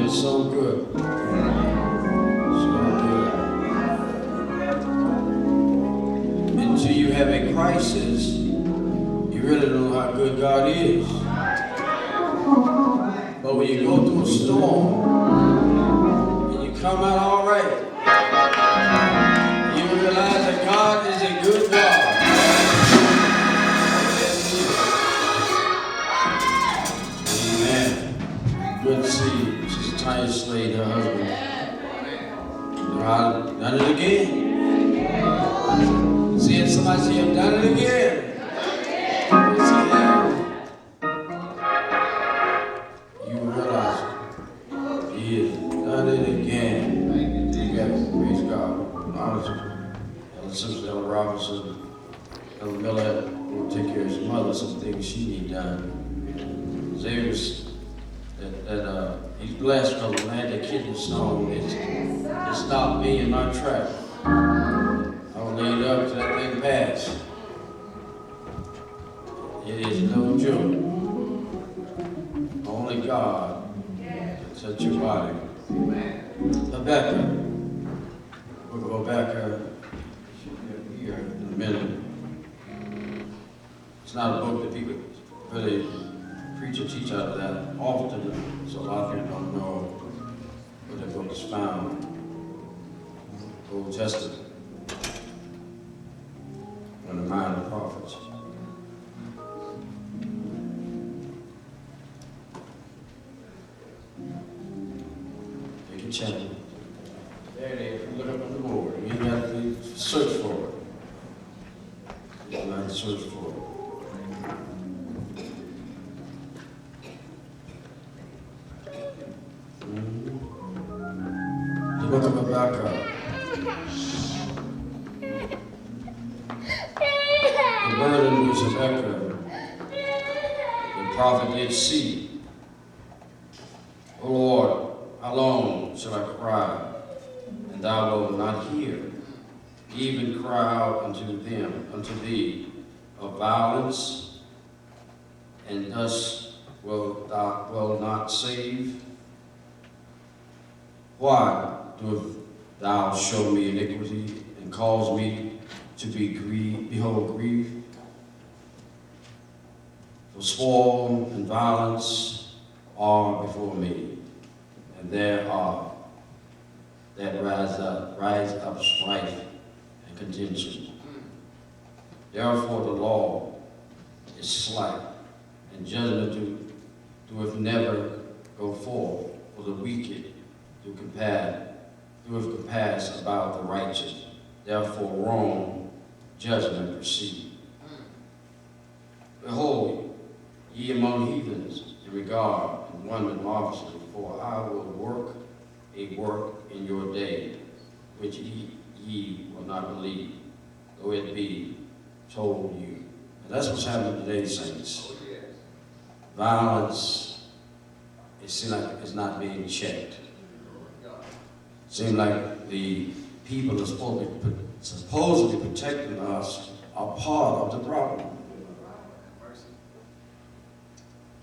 been so good. So good. Until you have a crisis, you really don't know how good God is. But when you go through a storm and you come out all right, you realize that God is a good God. Good to see you. Sister Tanya Slade, her husband. Done it again. See it, somebody say, I've done it again. You realize he has done it again. Yes, praise God. Honor to Elder Sister Ella Robinson, Elder Miller will take care of his mother, some things she need done. Xavier's he's blessed because when I had that kidney stone, it stopped me in my track. I was laid up till that thing passed. It is no joke. Only God can touch your body. Habakkuk. We'll go back here in a minute. It's not a book that people really preach or teach out of that often, so a lot of people don't know where the book is found. Old Testament, on the mind of the prophets. Take a channel. There it is. Look up on the board. You got to search for it. You got to search for it. The book of Habakkuk. The burden which Habakkuk, the prophet, did see. O Lord, how long shall I cry, and thou wilt not hear? Even cry out unto thee of violence, and thus wilt thou not save? Why dost thou show me iniquity and cause me to behold grief? For spoil and violence are before me, and there are that rise up strife and contention. Therefore the law is slack, and judgment doeth never go forth, for the wicked doeth compass about the righteous. Therefore wrong judgment proceed. Behold, ye among heathens, in regard and wonder marvelously, for I will work a work in your day, which ye will not believe, though it be told you. And that's what's happening today, saints. Violence, it seems like it's not being checked. It seems like the people that are supposedly protecting us are part of the problem.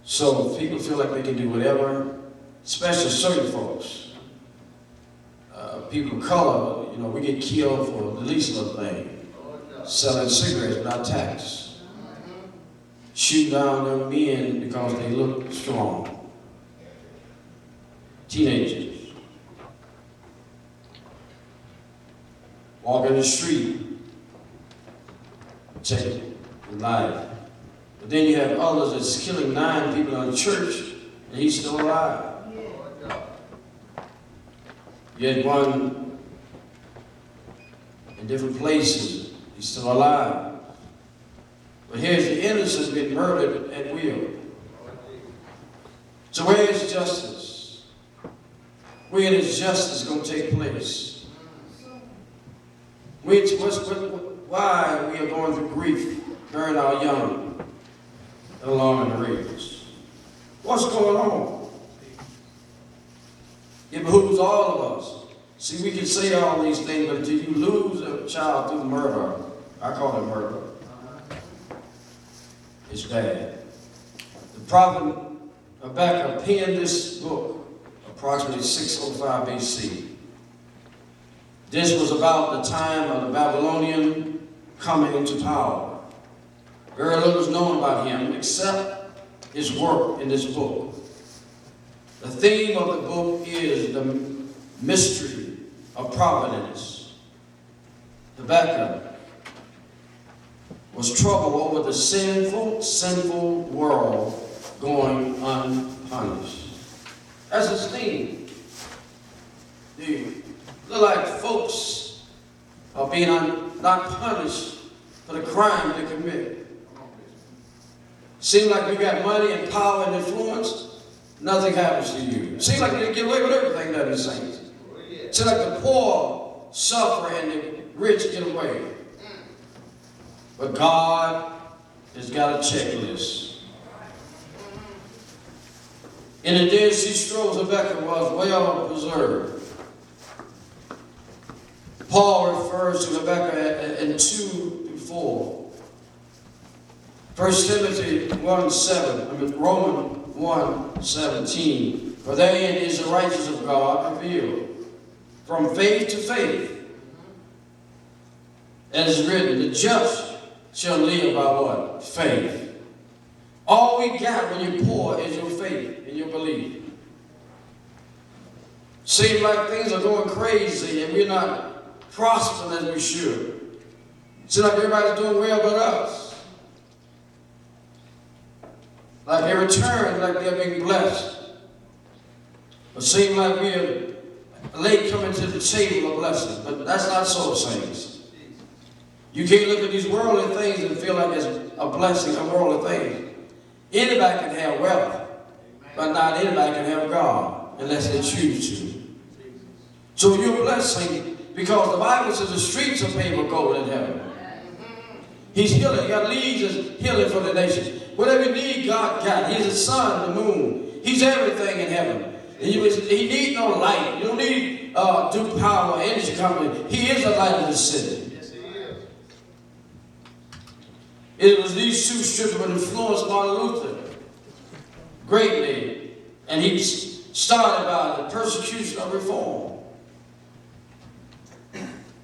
So people feel like they can do whatever, especially certain folks. People of color, we get killed for the least little thing. Selling cigarettes without tax. Shoot down their men because they look strong. Teenagers. Walking the street, taking life. But then you have others that's killing 9 people in the church, and he's still alive. You had one in different places, he's still alive. But here's the innocent being murdered at will. So where is justice? When is justice going to take place? Why we are going through grief, burying our young, along in the race? What's going on? It behooves all of us. See, we can say all these things, but until you lose a child through murder, I call it murder, it's bad. The prophet Habakkuk penned this book, a approximately 605 BC. This was about the time of the Babylonian coming into power. Very little is known about him except his work in this book. The theme of the book is the mystery of providence. Habakkuk was troubled over the sinful world going unpunished. That's his theme. Look like folks are being not punished for the crime they commit. Seems like you got money and power and influence, nothing happens to you. Seems like they get away with everything, doesn't it, saints? Seems like the poor suffer and the rich get away. But God has got a checklist. In the Dead Sea Scrolls, Habakkuk was well preserved. Paul refers to Habakkuk in 2-4. 1 Timothy 1:7, Romans 1:17. For therein is the righteousness of God revealed, from faith to faith. As written, the just shall live by what? Faith. All we got when you're poor is your faith and your belief. Seems like things are going crazy and we're not prospering as we should. Seems like everybody's doing well but us. Like every turn, like they're being blessed. But seems like we're late coming to the table of blessing. But that's not so, saints. You can't look at these worldly things and feel like it's a blessing, a worldly thing. Anybody can have wealth, but not anybody can have God unless they choose to. So you're a blessing because the Bible says the streets are paved with gold in heaven. He's healing. God leads us healing for the nations. Whatever you need, God got. He's the sun, the moon. He's everything in heaven. And he needs no light. You don't need Duke Power, energy company. He is the light of the city. It was these two scriptures that influenced Martin Luther greatly. And he started by the persecution of reform.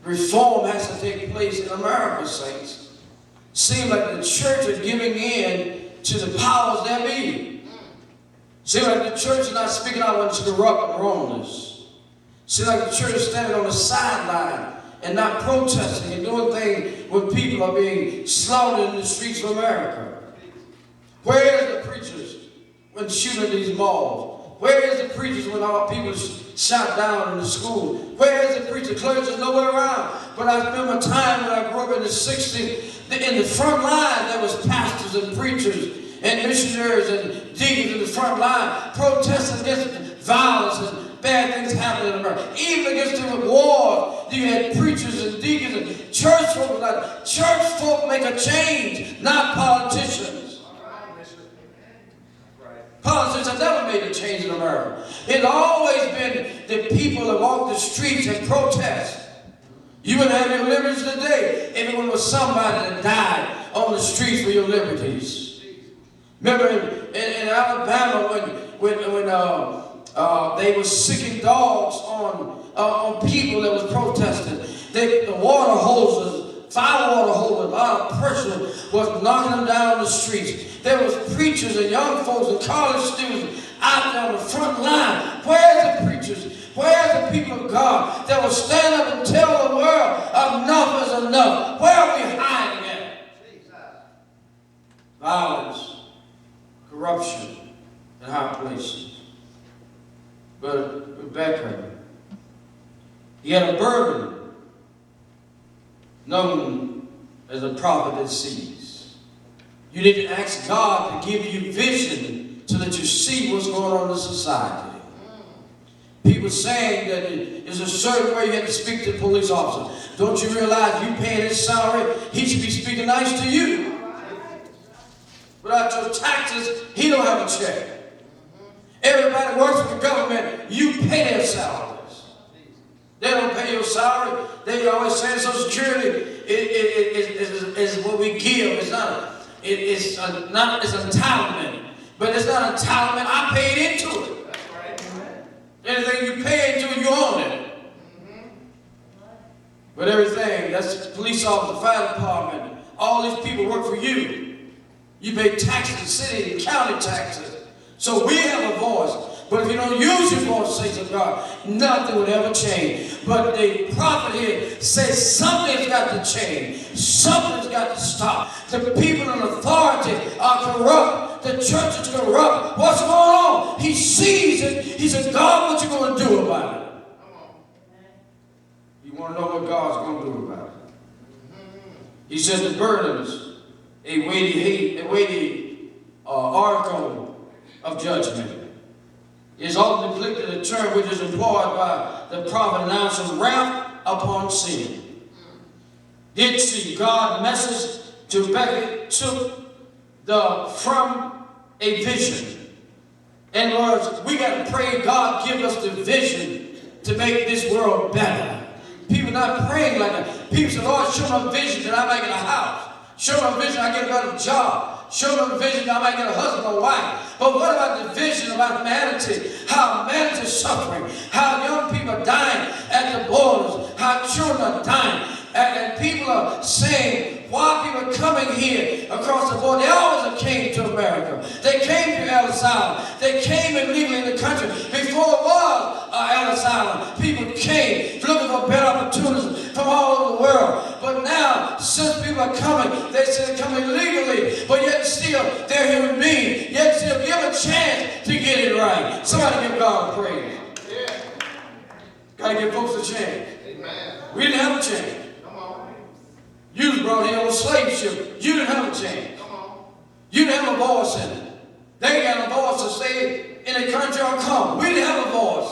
Reform has to take place in America, saints. Seems like the church is giving in to the powers that be. Seems like the church is not speaking out when it's corrupt and wrongness. Seems like the church is standing on the sideline and not protesting and doing things when people are being slaughtered in the streets of America. Where is the preachers when shooting these malls? Where is the preachers when all people are shot down in the schools? Where is the preacher? Clergy is nowhere around. But I remember a time when I grew up in the 60s, in the front line there was pastors and preachers and missionaries and deacons in the front line protesting against violence and bad things happening in America. Even against the war, you had preachers and deacons and church folk. Like, church folk make a change, not politicians. Politicians have never made a change in America. It's always been the people that walk the streets and protest. You wouldn't have your liberties today if it was somebody that died on the streets for your liberties. Remember in Alabama when they were sicking dogs on people that was protesting. The water hoses, fire water hoses, a lot of pressure was knocking them down the streets. There was preachers and young folks and college students out there on the front line. Where's the preachers? Where's the people of God that will stand up and tell the world enough is enough? Where are we hiding at? Violence, corruption in high places. But Rebecca, he had a burden known as a prophet that sees. You need to ask God to give you vision so that you see what's going on in society. People saying that there's a certain way you have to speak to the police officer. Don't you realize you paying his salary? He should be speaking nice to you. Without your taxes, he don't have a check. Everybody works for the government. You pay their salaries. They don't pay your salary. They always say Social Security is what we give. It's entitlement. But it's not entitlement. I paid into it. And But everything, that's police officer, fire department, all these people work for you. You pay taxes, city and county taxes. So we have a voice. But if you don't use your voice, saints of God, nothing would ever change. But the prophet here says something's got to change. Something's got to stop. The people in authority are corrupt. The church is corrupt. What's going on? He sees it. He says, God, what you going to do about it? You want to know what God's going to do about it? He says the burdens, a weighty article of judgment, is often depicted a term which is employed by the prophet announcing wrath upon sin. Did see God's message to Habakkuk took from a vision. In other words, we got to pray God give us the vision to make this world better. People not praying like that. People say, Lord, show me a vision that I might get a house. Show me a vision I get a better job. Show me a vision that I might get a husband or wife. But what about the vision about humanity? How humanity is suffering. How young people are dying at the borders. How children are dying. And people are saying, why people are coming here across the border? They always came to America. They came to Ellis Island. They came illegally in the country. Before it was Ellis Island, people came looking for better opportunities from all over the world. But now, since people are coming, they say they're coming legally, but yet still they're human beings. Yet still give a chance to get it right. Somebody give God praise. Yeah. Got to give folks a chance. Amen. We didn't have a chance. You was brought here on a slave ship. You didn't have a chance. You didn't have a voice in it. They got a voice to stay in the country or come. We didn't have a voice.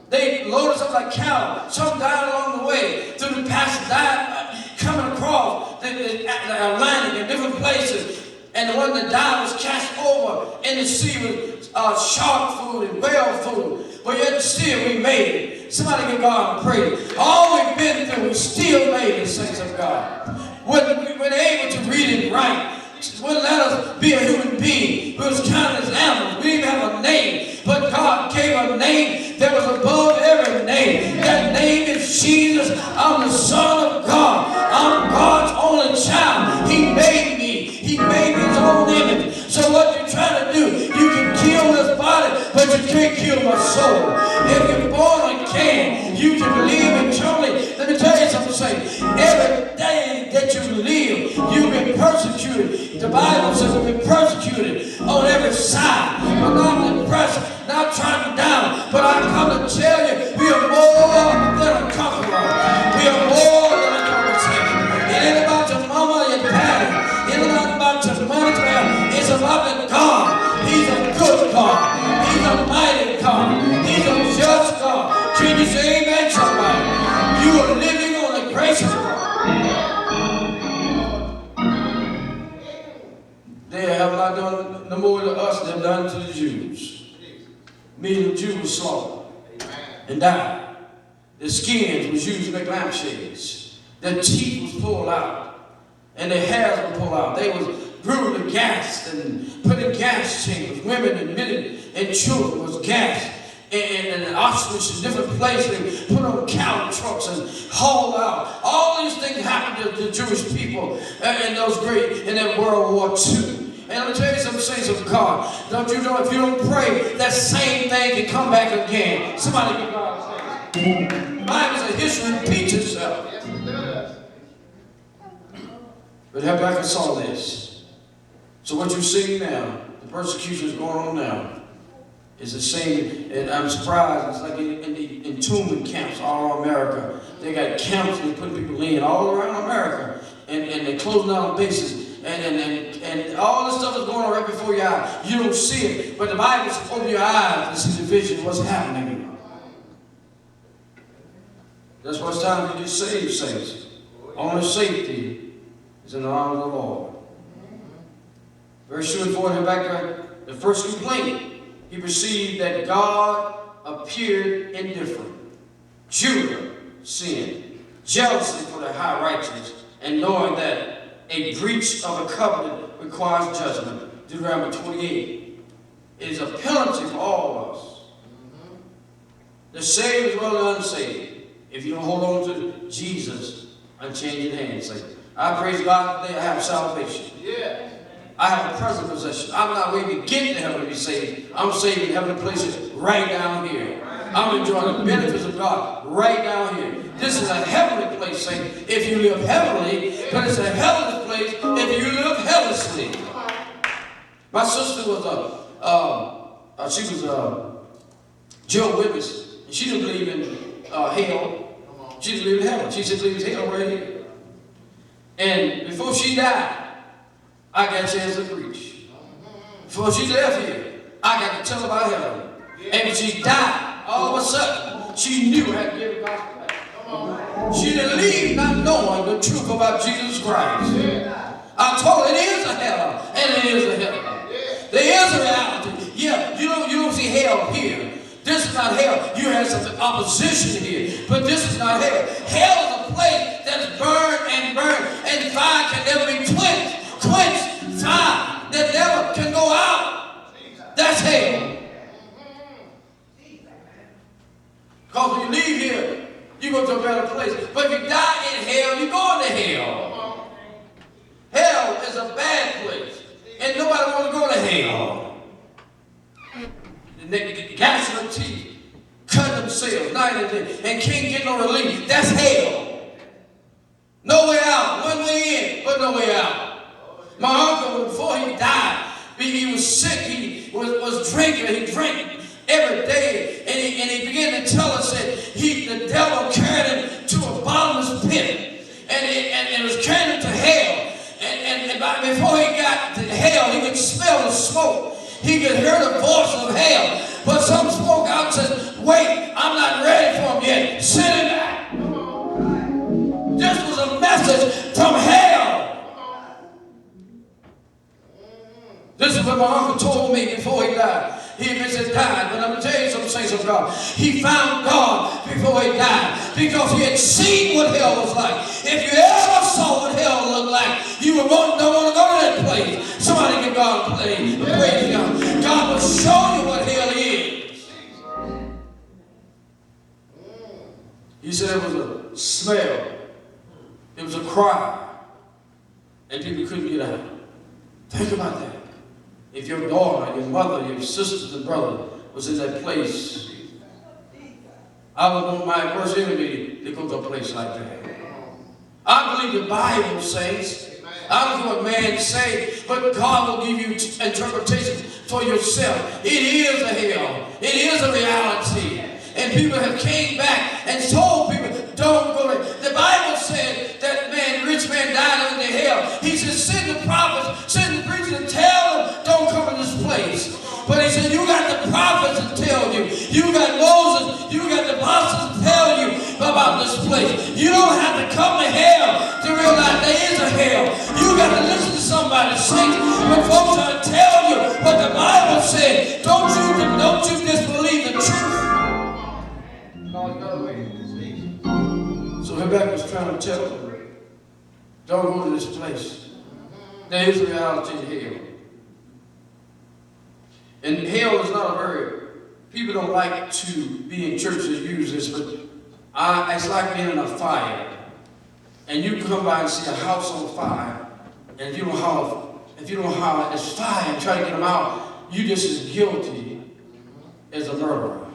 They loaded us up like cattle. Some died along the way. Through the passage, died coming across the Atlantic in different places. And the one that died was cast over in the sea with shark food and whale food. But yet still we made it. Somebody give God a praise. All we've been through, we still made it, saints of God. We were able to read it right. Wouldn't let us be a human being. We was counted as animals. We didn't have a name. But God gave a name that was above every name. That name is Jesus. I'm the Son of God. I'm God's only child. He made me. He made me his own image. So what you're trying to do, you can kill this body, but you can't kill my soul. If you're born again, you can live eternally. Let me tell you something, saints. Every day that you live, you've been persecuted. The Bible says you've been persecuted on every side. But not depressed, not trying down. But I come to tell you, we are more than a conqueror. We are more than a conqueror. It ain't about your mama or your daddy. It ain't about your money. It's about the God. He's a good God. He's a mighty God. He's a just God. Can you say amen, somebody? You are living on the grace of God. They have not done no more to us than done to the Jews. Many of the Jews were slaughtered and died. Their skins was used to make lampshades. Their teeth was pulled out. And their hairs were pulled out. They was brutally and gassed and put in gas chambers. Women and men and children was gassed. And Auschwitz and different places, they put on cattle trucks and hauled out. All these things happened to the Jewish people in that World War II. And let me tell you some things of God. Don't you know if you don't pray, that same thing can come back again. Somebody give God a praise. The Bible says history repeats itself. Yes, it does. But Habakkuk saw this. So what you see now, the persecution is going on now. It's the same, and I'm surprised, it's like in the entombment camps all over America. They got camps and they put people in all around America, and they're closing down bases, and all this stuff is going on right before your eyes. You don't see it, but the Bible says open your eyes to see the vision of what's happening. That's why it's time to get saved, saints. Only safety is in the arms of the Lord. Verse 2 and 4 in Habakkuk, the first complaint. He perceived that God appeared indifferent. Judah sinned. Jealousy for the high righteous, and knowing that a breach of a covenant requires judgment. Deuteronomy 28. It is a penalty for all of us. The saved as well as the unsaved. If you don't hold on to Jesus, unchanging hands. Say, I praise God today I have salvation. Yeah. I have a present possession. I'm not waiting to get to heaven to be saved. I'm saved in heavenly places right down here. I'm enjoying the benefits of God right down here. This is a heavenly place, saint, if you live heavenly, but it's a hellish place if you live hellishly. My sister was Joe Witness, and she didn't believe in hell. She didn't believe in heaven. She said, believe in hell right here. And before she died, I got a chance to preach. Before she left here, I got to tell about heaven. And when she died, all of a sudden, she knew how to give the gospel back. She didn't leave not knowing the truth about Jesus Christ. I told her it is a hell, and it is a hell. There is a reality. Yeah, you don't see hell here. This is not hell. You have some opposition here, but this is not hell. Hell is a place that is burned, and fire can never be quenched. Fire that never can go out. That's hell. Because when you leave here, you go to a better place. But if you die in hell, you go into hell. Hell is a bad place, and nobody wants to go to hell. They gas their teeth, cut themselves night and day, and can't get no relief. That's hell. No way out. One way in, but no way out. My uncle, before he died, he was sick. He was drinking. He drank every day, and he began to tell us that the devil carried him to a bottomless pit, and was carrying him to hell. And before he got to hell, he could smell the smoke. He could hear the voice of hell. But some spoke out and said, wait, I'm not ready for him yet. Send him back. This was a message from hell. This is what my uncle told me before he died. He just died, but I'm going to tell you some things of God. He found God before he died because he had seen what hell was like. If you ever saw what hell looked like, you don't want to go to that place. Somebody give God praise. Praise God. God will show you what hell is. He said it was a smell. It was a cry. And people couldn't get out. Think about that. If your daughter, your mother, your sisters and brother was in that place, I would want my worst enemy to go to a place like that. I believe the Bible says, I don't know what man say, but God will give you interpretation for yourself. It is a hell. It is a reality. And people have came back and told people, don't go there. The Bible said that rich man died under hell. He said, send the prophets, send the preachers and tell them, don't come in this place. But he said, you got the prophets to tell you. You got Moses, you got the apostles to tell you about this place. You don't have to come to hell to realize there is a hell. You got to listen to somebody sing when folks are to tell you what the Bible said. Don't you disbelieve the truth. So Habakkuk was trying to tell them, don't go to this place. There is a reality in hell. And hell is not people don't like to be in churches that use this, but it's like being in a fire. And you come by and see a house on fire, and if you don't holler, it's fire, and try to get them out, you just as guilty as a murderer.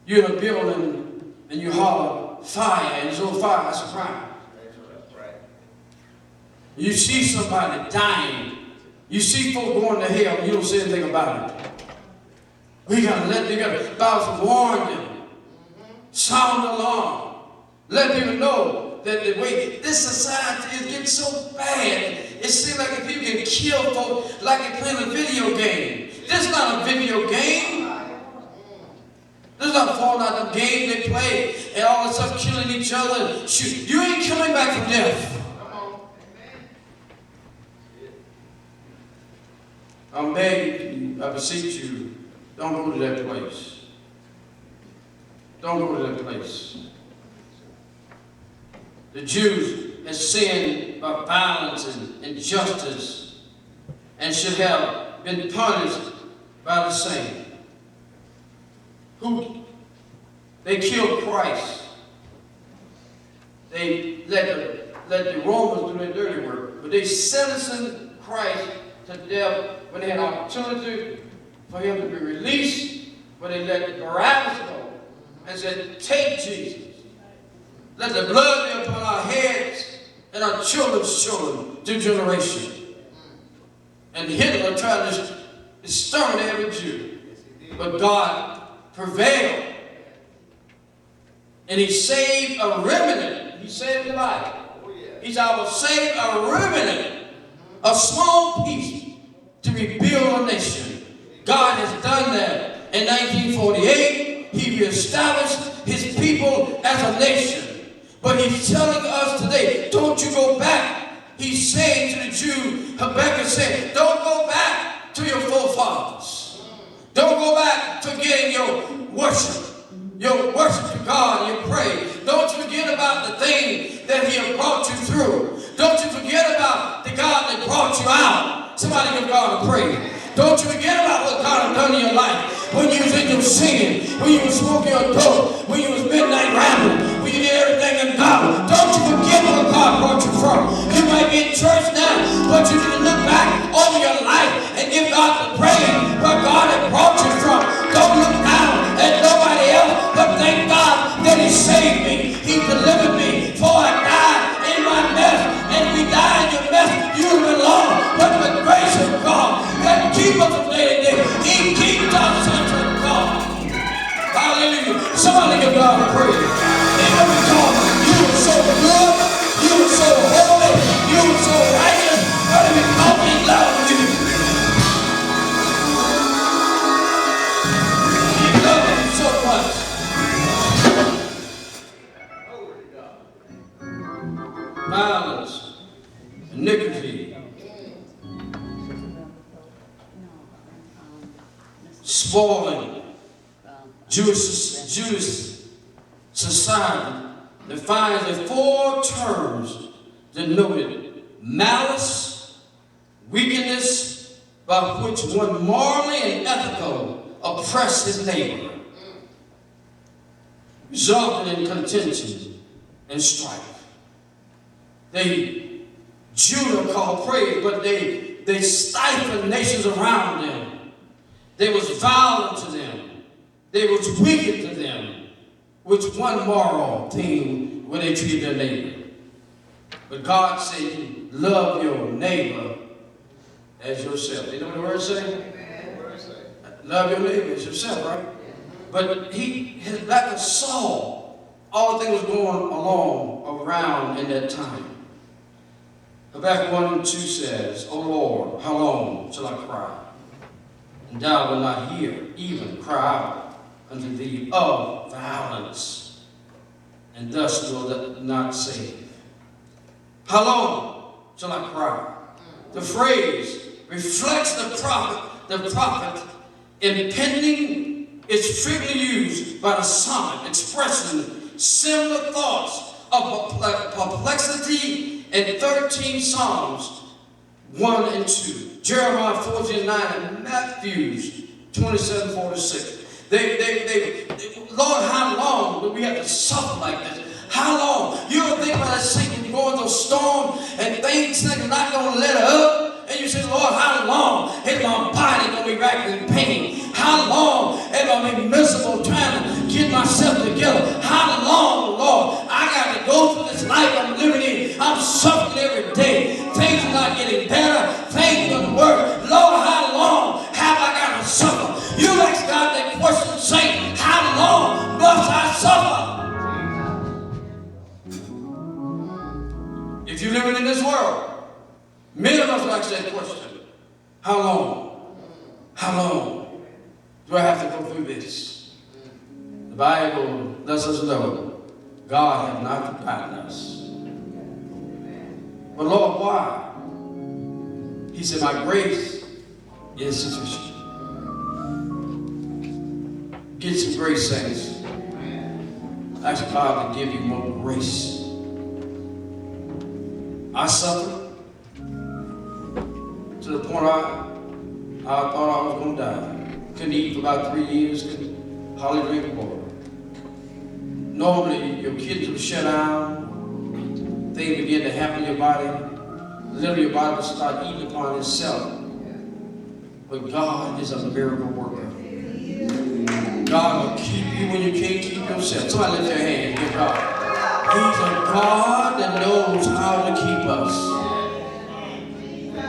You're in a building, and you holler, fire, and there's no fire, that's a crime. You see somebody dying. You see folk going to hell, and you don't say anything about it. We got to Bible warn them. Sound the alarm. Let people know that the way this society is getting so bad, it seems like if people can kill folk like they're playing a video game. This is not a video game. This is not a falling out the game they play and all this stuff killing each other and shoot. You ain't coming back from death. I'm begging you, I beseech you, don't go to that place. Don't go to that place. The Jews have sinned by violence and injustice and should have been punished by the same. They killed Christ. they let the Romans do their dirty work. But they sentenced Christ to death when they had an opportunity for him to be released, but they let Barabbas go and said, take Jesus. Let the blood be upon our heads and our children's children to generation. And Hitler tried to exterminate every Jew. But God prevailed. And he saved a remnant. He saved the Bible. He said, I will save a remnant, a small piece, to rebuild a nation. God has done that. In 1948, he reestablished his people as a nation. But he's telling us today, don't you go back. He's saying to the Jew, Habakkuk said, don't go back to your forefathers. Don't go back to getting your worship to God, your praise. Don't you forget about the thing that he has brought you through. Don't you forget about the God that brought you out. Somebody give God a praise. Don't you forget about what God has done in your life. When you was in your singing, when you was smoking your dope, when you was midnight rapping, when you did everything in God. Don't you forget where God brought you from. You might be in church now, but you need to look back over your life and give God the praise where God has brought you from. Don't look down at nobody else, but thank God that he saved me. He delivered me before I died in my mess. And if we die in your mess, you belong. But the grace of God that keeps us from day to day, he keeps us unto God. Hallelujah. Somebody give God a praise. Even because you were so good, you were so holy, you were so righteous, but because he loved you. He loved you so much. Violence, iniquity, spoiling, Jewish society defines the four terms denoted malice, wickedness, by which one morally and ethical oppress his neighbor, resulting in contention and strife. Judah called praise, but they stifled nations around them. They was violent to them. They was wicked to them. Which one moral thing when they treated their neighbor. But God said, love your neighbor as yourself. You know what the word say? Love your neighbor as yourself, right? But like a Saul, all the things was going along around in that time. Habakkuk 1 and 2 says, O Lord, how long shall I cry? And thou wilt not hear, even cry out unto thee of violence, and thus wilt not save. How long shall I cry? The phrase reflects the prophet impending is frequently used by the psalmist, expressing similar thoughts of perplexity in 13 Psalms 1 and 2. Jeremiah 14:9 and Matthew 27:46. Lord, how long do we have to suffer like this? How long? You ever think about that sinking, you're going through a storm and things are not going to let up? And you say, Lord, how long is my body going to be racking in pain? How long am I going to be miserable trying to get myself together? How long, Lord? I got to go through this life I'm living in. I'm suffering every day. Things are not getting better. Things are worse. Lord, how long have I got to suffer? You ask God that question, saying, how long must I suffer? If you're living in this world, many of us ask that question. How long? How long do I have to go through this? The Bible lets us know God has not forgotten us. But Lord, why? He said, my grace is sufficient. Get some grace, saints. Ask God to give you more grace. I suffered to the point I thought I was going to die. Couldn't eat for about 3 years, couldn't hardly drink water. Normally, your kids will shut down. things begin to happen in your body. Literally, your body will start eating upon itself. But God is a miracle worker. God will keep you when you can't keep yourself. Somebody lift their hand. Give God. He's a God that knows how to keep us.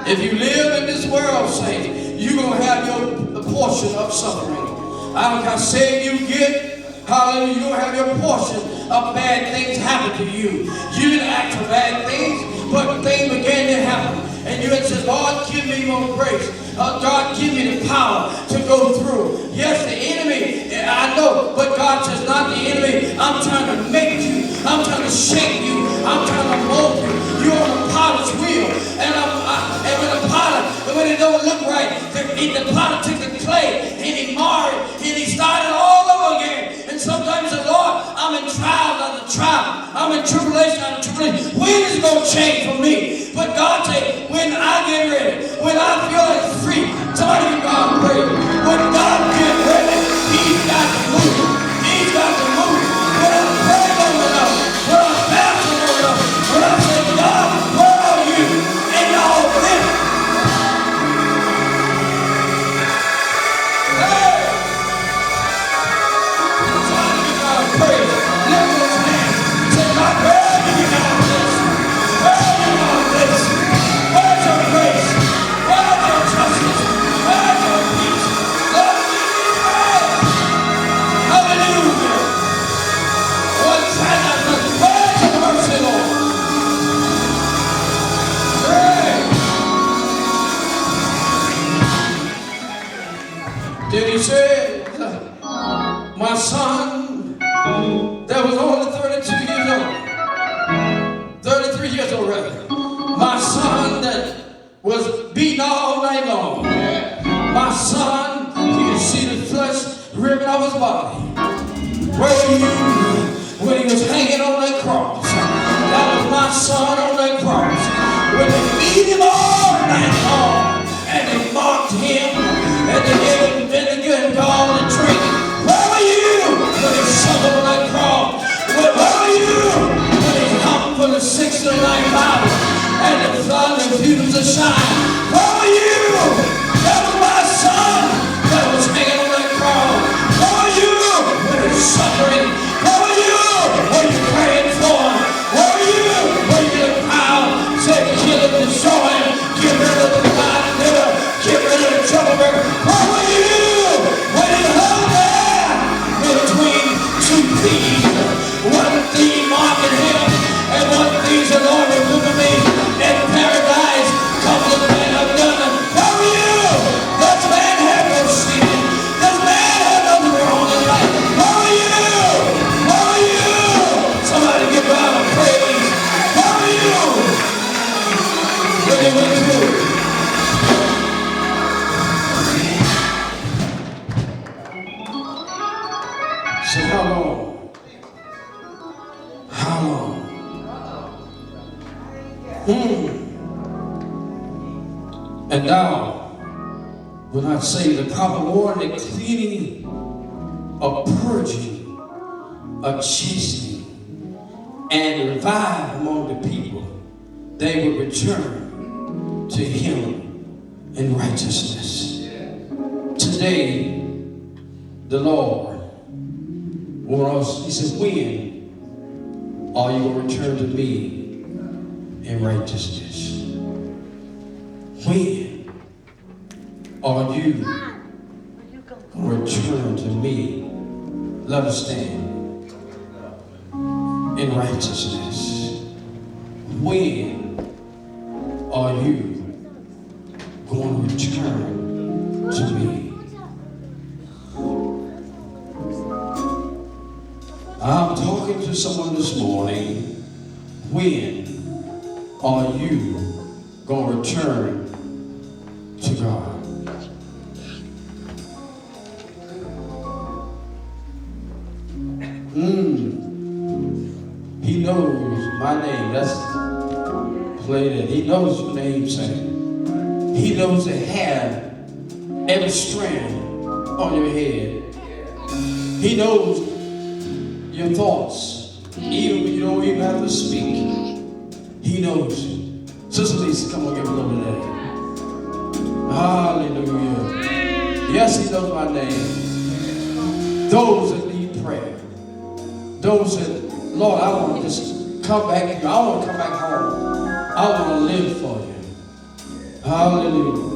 If you live in this world, saints, you're going to have your portion of suffering. I say you get, hallelujah, you're going to have your portion of bad things happen to you. You didn't act for bad things, but things began to happen. And you had said, Lord, give me more grace. God, give me the power to go through. Yes, the enemy, I know, but God says, not the enemy. I'm trying to make you. I'm trying to shape you. I'm trying to mold you. You're on the potter's wheel. And when the potter, when it don't look right, the potter took the clay and he marred and he started all over again. And sometimes the Lord, I'm in trial after trial. I'm in tribulation after tribulation. When is it going to change for me? But God said, when I get ready, when I feel like it's free, somebody give God praise. When God gets ready, He's got to move. He's got to move. When I'm praying long enough, when I'm fasting long enough, when I say, God, where are you? And y'all live. Hey! Somebody give God praise. Lift those hands. Say, God, where are you in all this? Where are you in all this? Where's your grace? Where's your justice? Where's your peace? Lord, give me praise. Hallelujah. One time I said, where's your mercy, Lord? Hey. Then he said, my son that was only 32 years old, 33 years old rather, my son that was beaten all night long, my son, he could see the flesh ripping off his body. Where were you when he was hanging on that cross? That was my son on that cross. When they beat him all night long and they mocked him and they gave him vinegar and gall and drink. Where were you when he suffered on that cross? Where were you when he hung for the 6 to 9 hours and the sun refused to shine? Where were you? That was my son that was hanging on that cross. Where were you when he was suffering? Where were you? Were you praying for him? Where were you? Were you in the crowd? Said, kill him, destroy him, get rid of the God killer, get rid of the troublemaker. Where were you when he hung there between two thieves? One thief mocking him, and one thief said, Lord, remember me in paradise. Come to the man I've done. Where were you? This man had no sin. This man had nothing wrong in life. Where were you? Where were you? Somebody give God a praise. Where were you? When they went through. So how long? How long? And now, when I say the proper word, the cleaning, a purging, a chastening, and revive among the people, they will return to Him in righteousness. Today, the Lord wants us, He says, when are you going to return to me in righteousness? When are you going to return to me, let us stand, in righteousness? When are you going to return to me? I'm talking to someone this morning. When are you going to return to God? He knows my name. That's play that. He knows your name, saying. He knows the hair, every strand on your head. He knows your thoughts, even when you don't even have to speak. He knows you. Sister Lisa, come on, give a little bit of that. Hallelujah. Yes, he knows my name. Those that need prayer. Those that, Lord, I want to just come back. I want to come back home. I want to live for you. Hallelujah.